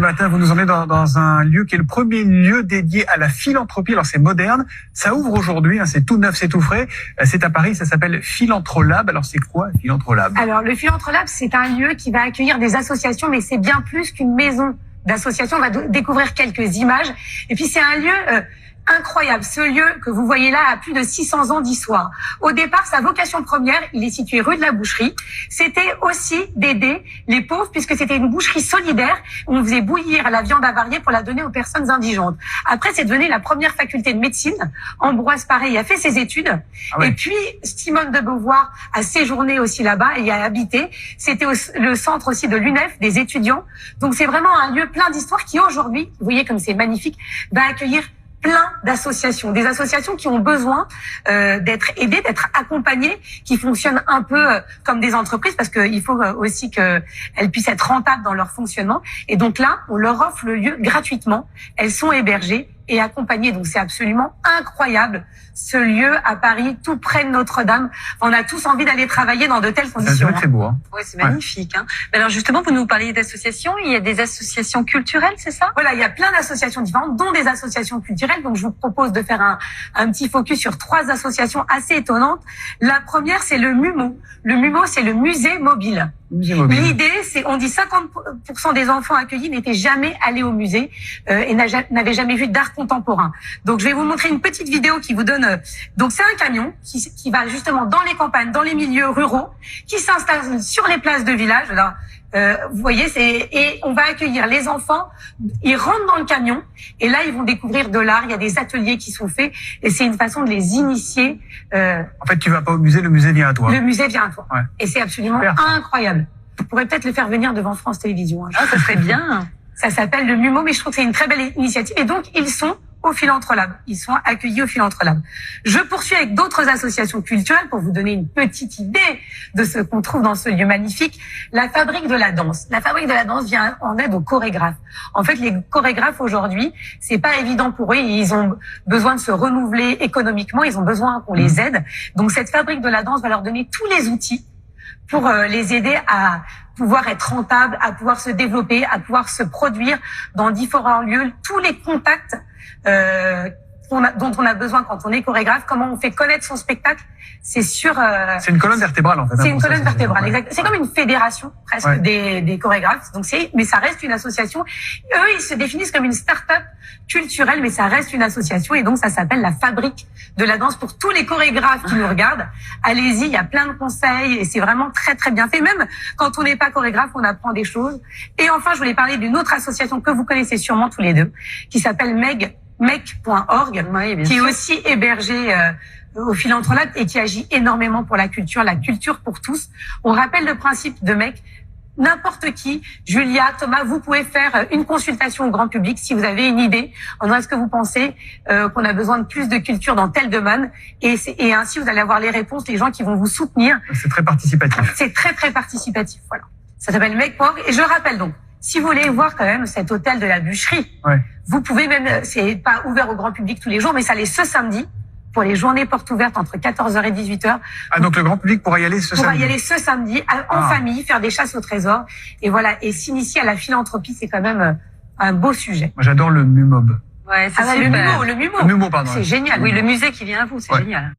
Ce matin, vous nous emmenez dans un lieu qui est le premier lieu dédié à la philanthropie. Alors c'est moderne, ça ouvre aujourd'hui, hein, c'est tout neuf, c'est tout frais. C'est à Paris, ça s'appelle Philanthrolab. Alors c'est quoi Philanthrolab? Alors le Philanthrolab, c'est un lieu qui va accueillir des associations, mais c'est bien plus qu'une maison d'associations. On va découvrir quelques images. Et puis c'est un lieu incroyable. Ce lieu que vous voyez là a plus de 600 ans d'histoire. Au départ, sa vocation première, il est situé rue de la Boucherie, c'était aussi d'aider les pauvres, puisque c'était une boucherie solidaire où on faisait bouillir la viande avariée pour la donner aux personnes indigentes. Après, c'est devenu la première faculté de médecine. Ambroise Paré a fait ses études. Ah ouais. Et puis, Simone de Beauvoir a séjourné aussi là-bas et y a habité. C'était le centre aussi de l'UNEF, des étudiants. Donc, c'est vraiment un lieu plein d'histoire qui, aujourd'hui, vous voyez comme c'est magnifique, va accueillir plein d'associations, des associations qui ont besoin d'être aidées, d'être accompagnées, qui fonctionnent un peu comme des entreprises, parce qu'il faut aussi qu'elles puissent être rentables dans leur fonctionnement. Et donc là, on leur offre le lieu gratuitement. Elles sont hébergées et accompagnées. Donc c'est absolument incroyable, ce lieu à Paris, tout près de Notre-Dame. On a tous envie d'aller travailler dans de telles conditions. C'est très beau. Hein. Oui, c'est magnifique. Hein. Mais alors justement, vous nous parliez d'associations. Il y a des associations culturelles, c'est ça? Voilà, il y a plein d'associations différentes, dont des associations culturelles. Donc je vous propose de faire un petit focus sur 3 associations assez étonnantes. La première, c'est le MUMO. Le MUMO, c'est le musée mobile. L'idée, c'est, on dit 50% des enfants accueillis n'étaient jamais allés au musée et n'avaient jamais vu d'art contemporain. Donc, je vais vous montrer une petite vidéo qui vous donne. Donc, c'est un camion qui va justement dans les campagnes, dans les milieux ruraux, qui s'installe sur les places de village. Là, vous voyez, et on va accueillir les enfants. Ils rentrent dans le camion et là, ils vont découvrir de l'art. Il y a des ateliers qui sont faits et c'est une façon de les initier. En fait, tu vas pas au musée, le musée vient à toi. Le musée vient à toi. Ouais. Et c'est absolument incroyable. On pourrait peut-être le faire venir devant France Télévisions. Hein. Ah, ça serait bien. Ça s'appelle le MUMO, mais je trouve que c'est une très belle initiative. Et donc, ils sont au Philanthrolab. Ils sont accueillis au Philanthrolab. Je poursuis avec d'autres associations culturelles pour vous donner une petite idée de ce qu'on trouve dans ce lieu magnifique. La Fabrique de la danse. La Fabrique de la danse vient en aide aux chorégraphes. En fait, les chorégraphes aujourd'hui, c'est pas évident pour eux. Ils ont besoin de se renouveler économiquement. Ils ont besoin qu'on les aide. Donc, cette Fabrique de la danse va leur donner tous les outils pour les aider à pouvoir être rentables, à pouvoir se développer, à pouvoir se produire dans différents lieux, tous les contacts dont on a besoin quand on est chorégraphe, comment on fait connaître son spectacle, c'est sur... c'est une colonne vertébrale en fait. C'est une colonne vertébrale, exact. C'est comme une fédération presque des chorégraphes, donc mais ça reste une association. Eux, ils se définissent comme une start-up culturelle, mais ça reste une association et donc ça s'appelle la Fabrique de la danse. Pour tous les chorégraphes qui nous regardent, allez-y, il y a plein de conseils et c'est vraiment très très bien fait. Même quand on n'est pas chorégraphe, on apprend des choses. Et enfin, je voulais parler d'une autre association que vous connaissez sûrement tous les deux, qui s'appelle MEC.org, qui est aussi hébergée au Philanthrolab et qui agit énormément pour la culture pour tous. On rappelle le principe de MEC. N'importe qui, Julia, Thomas, vous pouvez faire une consultation au grand public si vous avez une idée. Est-ce que vous pensez qu'on a besoin de plus de culture dans tel domaine et ainsi vous allez avoir les réponses, les gens qui vont vous soutenir. C'est très participatif. C'est très très participatif, voilà. Ça s'appelle MEC.org et je rappelle donc, si vous voulez voir quand même cet hôtel de la Bûcherie, vous pouvez même, c'est pas ouvert au grand public tous les jours, mais ça l'est ce samedi pour les journées portes ouvertes entre 14h et 18h. Ah, donc le grand public pourra y aller ce samedi. Pourra y aller ce samedi en famille, faire des chasses au trésor et voilà, et s'initier à la philanthropie, c'est quand même un beau sujet. Moi, j'adore le MUMOB. Ouais, c'est super. Le MUMO, Le MUMO, pardon. C'est génial. Oui, le musée qui vient à vous, c'est génial.